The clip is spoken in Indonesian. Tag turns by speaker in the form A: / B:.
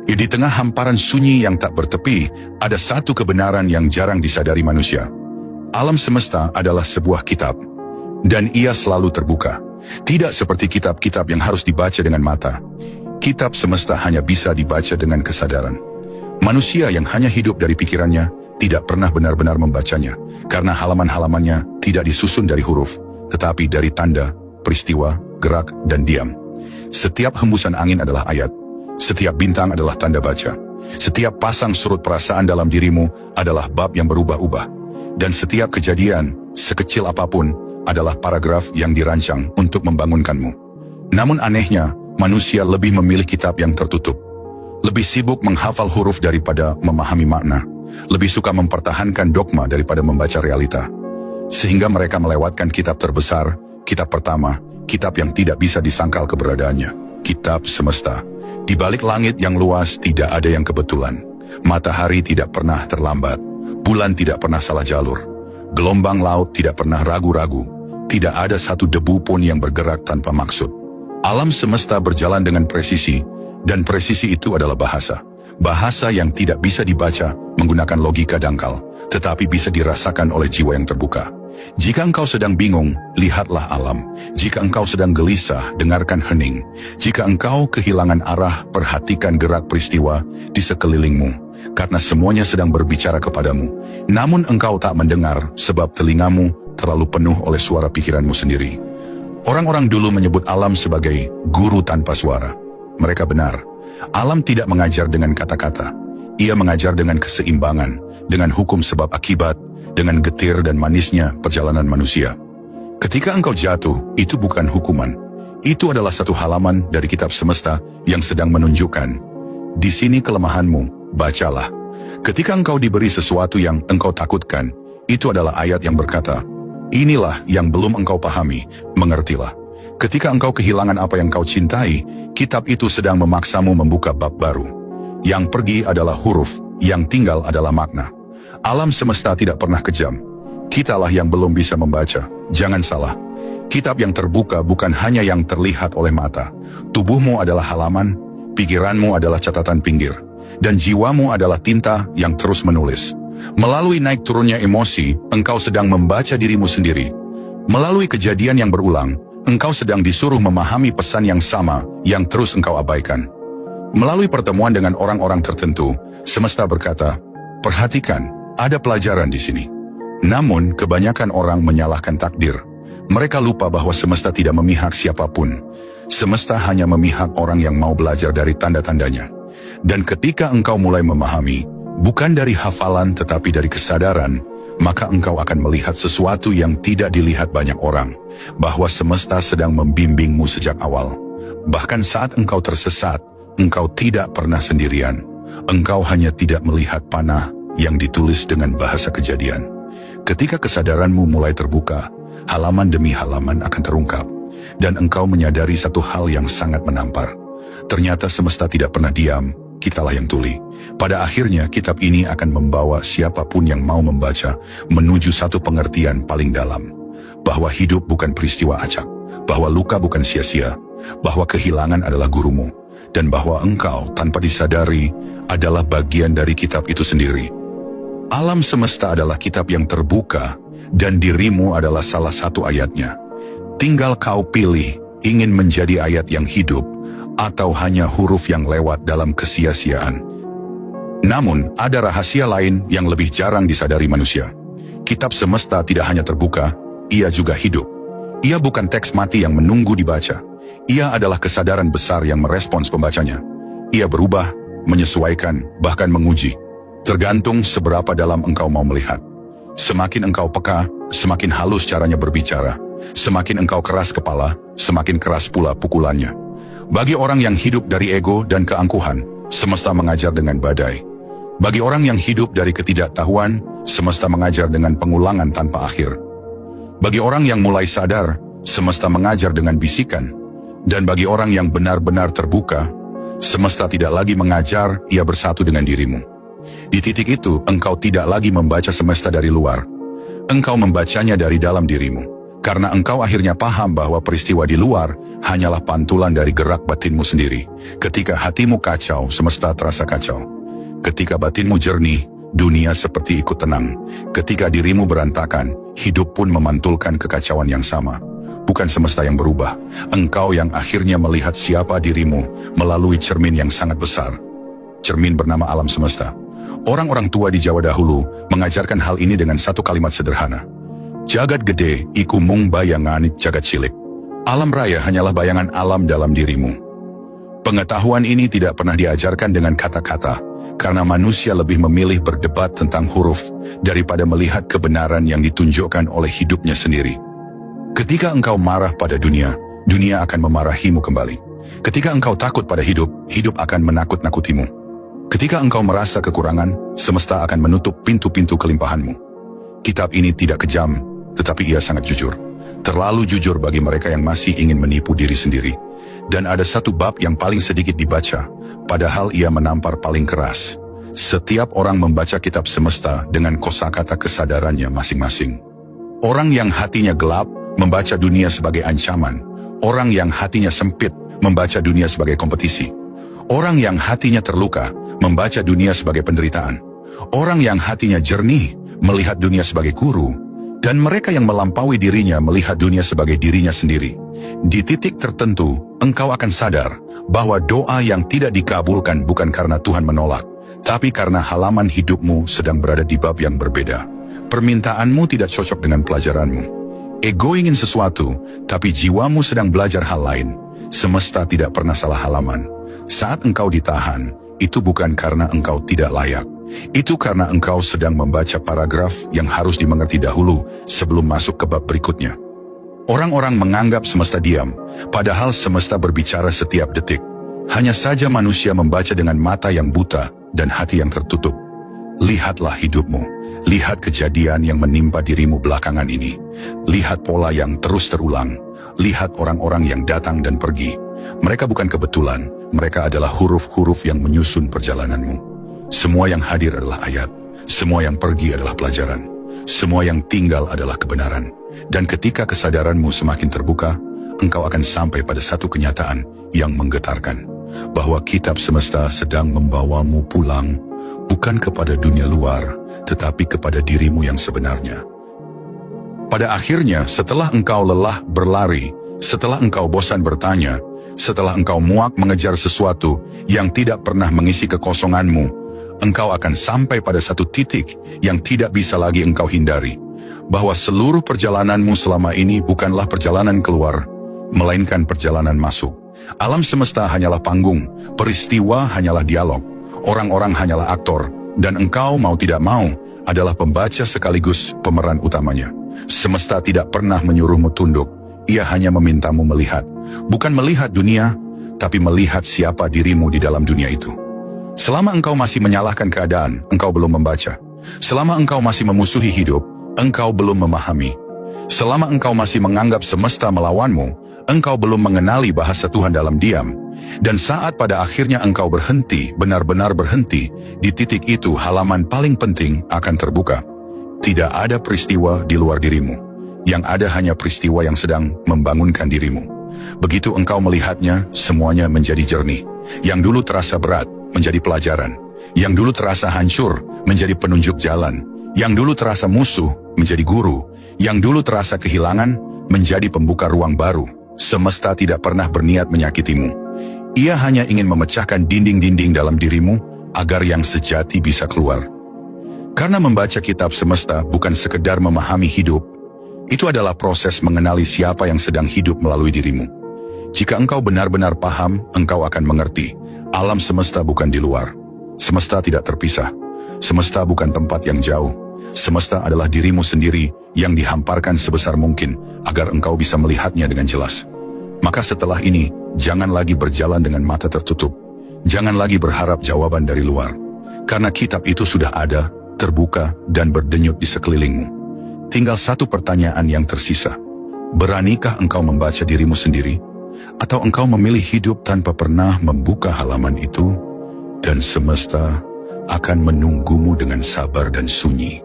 A: Di tengah hamparan sunyi yang tak bertepi, ada satu kebenaran yang jarang disadari manusia. Alam semesta adalah sebuah kitab, dan ia selalu terbuka. Tidak seperti kitab-kitab yang harus dibaca dengan mata. Kitab semesta hanya bisa dibaca dengan kesadaran. Manusia yang hanya hidup dari pikirannya tidak pernah benar-benar membacanya, karena halaman-halamannya tidak disusun dari huruf, tetapi dari tanda, peristiwa, gerak, dan diam. Setiap hembusan angin adalah ayat. Setiap bintang adalah tanda baca. Setiap pasang surut perasaan dalam dirimu adalah bab yang berubah-ubah. Dan setiap kejadian, sekecil apapun, adalah paragraf yang dirancang untuk membangunkanmu. Namun anehnya, manusia lebih memilih kitab yang tertutup. Lebih sibuk menghafal huruf daripada memahami makna. Lebih suka mempertahankan dogma daripada membaca realita. Sehingga mereka melewatkan kitab terbesar, kitab pertama, kitab yang tidak bisa disangkal keberadaannya. Kitab semesta. Di balik langit yang luas tidak ada yang kebetulan. Matahari tidak pernah terlambat. Bulan tidak pernah salah jalur. Gelombang laut tidak pernah ragu-ragu. Tidak ada satu debu pun yang bergerak tanpa maksud. Alam semesta berjalan dengan presisi, dan presisi itu adalah bahasa. Bahasa yang tidak bisa dibaca menggunakan logika dangkal, tetapi bisa dirasakan oleh jiwa yang terbuka. Jika engkau sedang bingung, lihatlah alam. Jika engkau sedang gelisah, dengarkan hening. Jika engkau kehilangan arah, perhatikan gerak peristiwa di sekelilingmu. Karena semuanya sedang berbicara kepadamu. Namun engkau tak mendengar, sebab telingamu terlalu penuh oleh suara pikiranmu sendiri. Orang-orang dulu menyebut alam sebagai guru tanpa suara. Mereka benar. Alam tidak mengajar dengan kata-kata. Ia mengajar dengan keseimbangan, dengan hukum sebab akibat, dengan getir dan manisnya perjalanan manusia. Ketika engkau jatuh, itu bukan hukuman. Itu adalah satu halaman dari kitab semesta yang sedang menunjukkan, di sini kelemahanmu, bacalah. Ketika engkau diberi sesuatu yang engkau takutkan, itu adalah ayat yang berkata, inilah yang belum engkau pahami, mengertilah. Ketika engkau kehilangan apa yang kau cintai, kitab itu sedang memaksamu membuka bab baru. Yang pergi adalah huruf, yang tinggal adalah makna. Alam semesta tidak pernah kejam. Kitalah yang belum bisa membaca. Jangan salah. Kitab yang terbuka bukan hanya yang terlihat oleh mata. Tubuhmu adalah halaman, pikiranmu adalah catatan pinggir, dan jiwamu adalah tinta yang terus menulis. Melalui naik turunnya emosi, engkau sedang membaca dirimu sendiri. Melalui kejadian yang berulang, engkau sedang disuruh memahami pesan yang sama yang terus engkau abaikan. Melalui pertemuan dengan orang-orang tertentu, semesta berkata, perhatikan, ada pelajaran di sini. Namun, kebanyakan orang menyalahkan takdir. Mereka lupa bahwa semesta tidak memihak siapapun. Semesta hanya memihak orang yang mau belajar dari tanda-tandanya. Dan ketika engkau mulai memahami, bukan dari hafalan tetapi dari kesadaran, maka engkau akan melihat sesuatu yang tidak dilihat banyak orang, bahwa semesta sedang membimbingmu sejak awal. Bahkan saat engkau tersesat, engkau tidak pernah sendirian. Engkau hanya tidak melihat panah yang ditulis dengan bahasa kejadian. Ketika kesadaranmu mulai terbuka, halaman demi halaman akan terungkap, dan engkau menyadari satu hal yang sangat menampar. Ternyata semesta tidak pernah diam, kitalah yang tuli. Pada akhirnya kitab ini akan membawa siapapun yang mau membaca menuju satu pengertian paling dalam. Bahwa hidup bukan peristiwa acak, bahwa luka bukan sia-sia, bahwa kehilangan adalah gurumu, dan bahwa engkau tanpa disadari adalah bagian dari kitab itu sendiri. Alam semesta adalah kitab yang terbuka, dan dirimu adalah salah satu ayatnya. Tinggal kau pilih, ingin menjadi ayat yang hidup, atau hanya huruf yang lewat dalam kesia-siaan. Namun, ada rahasia lain yang lebih jarang disadari manusia. Kitab semesta tidak hanya terbuka, ia juga hidup. Ia bukan teks mati yang menunggu dibaca. Ia adalah kesadaran besar yang merespons pembacanya. Ia berubah, menyesuaikan, bahkan menguji. Tergantung seberapa dalam engkau mau melihat. Semakin engkau peka, semakin halus caranya berbicara. Semakin engkau keras kepala, semakin keras pula pukulannya. Bagi orang yang hidup dari ego dan keangkuhan, semesta mengajar dengan badai. Bagi orang yang hidup dari ketidaktahuan, semesta mengajar dengan pengulangan tanpa akhir. Bagi orang yang mulai sadar, semesta mengajar dengan bisikan. Dan bagi orang yang benar-benar terbuka, semesta tidak lagi mengajar, ia bersatu dengan dirimu. Di titik itu, engkau tidak lagi membaca semesta dari luar. Engkau membacanya dari dalam dirimu. Karena engkau akhirnya paham bahwa peristiwa di luar hanyalah pantulan dari gerak batinmu sendiri. Ketika hatimu kacau, semesta terasa kacau. Ketika batinmu jernih, dunia seperti ikut tenang. Ketika dirimu berantakan, hidup pun memantulkan kekacauan yang sama. Bukan semesta yang berubah, engkau yang akhirnya melihat siapa dirimu melalui cermin yang sangat besar. Cermin bernama alam semesta. Orang-orang tua di Jawa dahulu mengajarkan hal ini dengan satu kalimat sederhana. Jagat gede, iku mung bayangan jagat cilik. Alam raya hanyalah bayangan alam dalam dirimu. Pengetahuan ini tidak pernah diajarkan dengan kata-kata, karena manusia lebih memilih berdebat tentang huruf daripada melihat kebenaran yang ditunjukkan oleh hidupnya sendiri. Ketika engkau marah pada dunia, dunia akan memarahimu kembali. Ketika engkau takut pada hidup, hidup akan menakut-nakutimu. Ketika engkau merasa kekurangan, semesta akan menutup pintu-pintu kelimpahanmu. Kitab ini tidak kejam, tetapi ia sangat jujur. Terlalu jujur bagi mereka yang masih ingin menipu diri sendiri. Dan ada satu bab yang paling sedikit dibaca, padahal ia menampar paling keras. Setiap orang membaca kitab semesta dengan kosakata kesadarannya masing-masing. Orang yang hatinya gelap membaca dunia sebagai ancaman. Orang yang hatinya sempit membaca dunia sebagai kompetisi. Orang yang hatinya terluka membaca dunia sebagai penderitaan. Orang yang hatinya jernih melihat dunia sebagai guru. Dan mereka yang melampaui dirinya melihat dunia sebagai dirinya sendiri. Di titik tertentu, engkau akan sadar bahwa doa yang tidak dikabulkan bukan karena Tuhan menolak, tapi karena halaman hidupmu sedang berada di bab yang berbeda. Permintaanmu tidak cocok dengan pelajaranmu. Ego ingin sesuatu, tapi jiwamu sedang belajar hal lain. Semesta tidak pernah salah halaman. Saat engkau ditahan, itu bukan karena engkau tidak layak. Itu karena engkau sedang membaca paragraf yang harus dimengerti dahulu sebelum masuk ke bab berikutnya. Orang-orang menganggap semesta diam, padahal semesta berbicara setiap detik. Hanya saja manusia membaca dengan mata yang buta dan hati yang tertutup. Lihatlah hidupmu, lihat kejadian yang menimpa dirimu belakangan ini. Lihat pola yang terus terulang, lihat orang-orang yang datang dan pergi. Mereka bukan kebetulan, mereka adalah huruf-huruf yang menyusun perjalananmu. Semua yang hadir adalah ayat, semua yang pergi adalah pelajaran, semua yang tinggal adalah kebenaran. Dan ketika kesadaranmu semakin terbuka, engkau akan sampai pada satu kenyataan yang menggetarkan, bahwa kitab semesta sedang membawamu pulang, bukan kepada dunia luar, tetapi kepada dirimu yang sebenarnya. Pada akhirnya, setelah engkau lelah berlari, setelah engkau bosan bertanya, setelah engkau muak mengejar sesuatu yang tidak pernah mengisi kekosonganmu, engkau akan sampai pada satu titik yang tidak bisa lagi engkau hindari, bahwa seluruh perjalananmu selama ini bukanlah perjalanan keluar, melainkan perjalanan masuk. Alam semesta hanyalah panggung, peristiwa hanyalah dialog, orang-orang hanyalah aktor, dan engkau mau tidak mau adalah pembaca sekaligus pemeran utamanya. Semesta tidak pernah menyuruhmu tunduk, ia hanya memintamu melihat, bukan melihat dunia, tapi melihat siapa dirimu di dalam dunia itu. Selama engkau masih menyalahkan keadaan, engkau belum membaca. Selama engkau masih memusuhi hidup, engkau belum memahami. Selama engkau masih menganggap semesta melawanmu, engkau belum mengenali bahasa Tuhan dalam diam. Dan saat pada akhirnya engkau berhenti, benar-benar berhenti, di titik itu halaman paling penting akan terbuka. Tidak ada peristiwa di luar dirimu. Yang ada hanya peristiwa yang sedang membangunkan dirimu. Begitu engkau melihatnya, semuanya menjadi jernih. Yang dulu terasa berat, menjadi pelajaran. Yang dulu terasa hancur, menjadi penunjuk jalan. Yang dulu terasa musuh, menjadi guru. Yang dulu terasa kehilangan, menjadi pembuka ruang baru. Semesta tidak pernah berniat menyakitimu. Ia hanya ingin memecahkan dinding-dinding dalam dirimu, agar yang sejati bisa keluar. Karena membaca kitab semesta bukan sekedar memahami hidup, itu adalah proses mengenali siapa yang sedang hidup melalui dirimu. Jika engkau benar-benar paham, engkau akan mengerti. Alam semesta bukan di luar. Semesta tidak terpisah. Semesta bukan tempat yang jauh. Semesta adalah dirimu sendiri yang dihamparkan sebesar mungkin agar engkau bisa melihatnya dengan jelas. Maka setelah ini, jangan lagi berjalan dengan mata tertutup. Jangan lagi berharap jawaban dari luar. Karena kitab itu sudah ada, terbuka, dan berdenyut di sekelilingmu. Tinggal satu pertanyaan yang tersisa. Beranikah engkau membaca dirimu sendiri? Atau engkau memilih hidup tanpa pernah membuka halaman itu, dan semesta akan menunggumu dengan sabar dan sunyi.